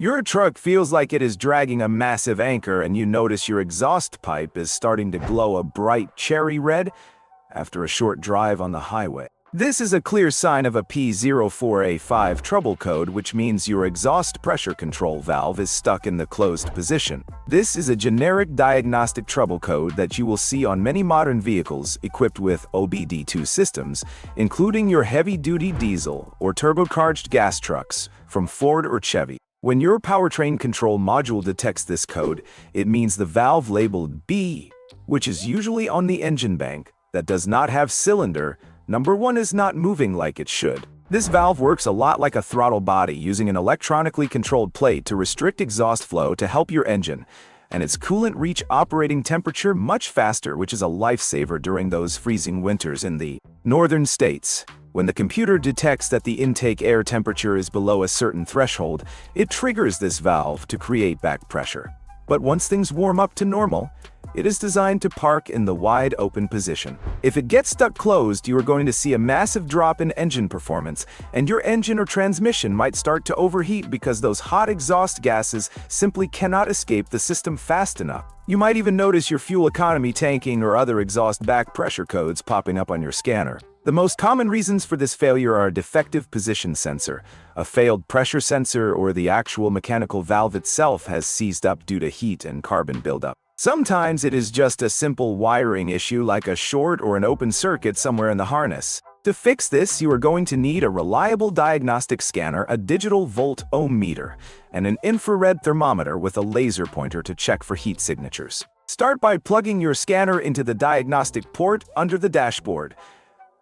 Your truck feels like it is dragging a massive anchor and you notice your exhaust pipe is starting to glow a bright cherry red after a short drive on the highway. This is a clear sign of a P04A5 trouble code, which means your exhaust pressure control valve is stuck in the closed position. This is a generic diagnostic trouble code that you will see on many modern vehicles equipped with OBD2 systems, including your heavy-duty diesel or turbocharged gas trucks from Ford or Chevy. When your powertrain control module detects this code, it means the valve labeled B, which is usually on the engine bank, that does not have cylinder number 1 is not moving like it should. This valve works a lot like a throttle body, using an electronically controlled plate to restrict exhaust flow to help your engine and its coolant reach operating temperature much faster, which is a lifesaver during those freezing winters in the northern states. When the computer detects that the intake air temperature is below a certain threshold, it triggers this valve to create back pressure. But once things warm up to normal, it is designed to park in the wide open position. If it gets stuck closed, you are going to see a massive drop in engine performance, and your engine or transmission might start to overheat because those hot exhaust gases simply cannot escape the system fast enough. You might even notice your fuel economy tanking or other exhaust back pressure codes popping up on your scanner. The most common reasons for this failure are a defective position sensor, a failed pressure sensor, or the actual mechanical valve itself has seized up due to heat and carbon buildup. Sometimes it is just a simple wiring issue like a short or an open circuit somewhere in the harness. To fix this, you are going to need a reliable diagnostic scanner, a digital volt-ohm meter, and an infrared thermometer with a laser pointer to check for heat signatures. Start by plugging your scanner into the diagnostic port under the dashboard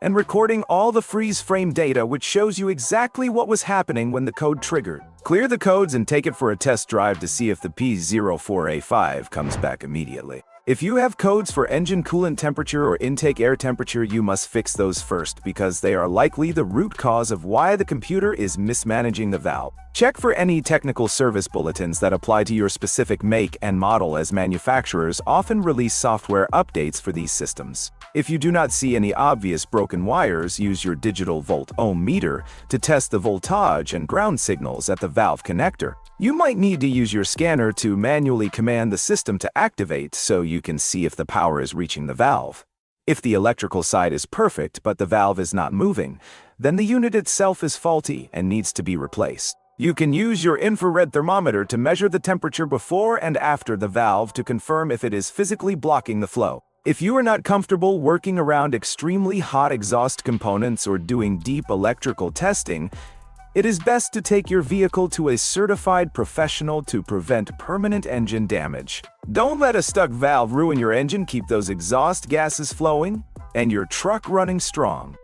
and recording all the freeze frame data, which shows you exactly what was happening when the code triggered. Clear the codes and take it for a test drive to see if the P04A5 comes back immediately. If you have codes for engine coolant temperature or intake air temperature, you must fix those first because they are likely the root cause of why the computer is mismanaging the valve. Check for any technical service bulletins that apply to your specific make and model, as manufacturers often release software updates for these systems. If you do not see any obvious broken wires, use your digital volt-ohm meter to test the voltage and ground signals at the valve connector. You might need to use your scanner to manually command the system to activate so you can see if the power is reaching the valve. If the electrical side is perfect but the valve is not moving, then the unit itself is faulty and needs to be replaced. You can use your infrared thermometer to measure the temperature before and after the valve to confirm if it is physically blocking the flow. If you are not comfortable working around extremely hot exhaust components or doing deep electrical testing, it is best to take your vehicle to a certified professional to prevent permanent engine damage. Don't let a stuck valve ruin your engine. Keep those exhaust gases flowing and your truck running strong.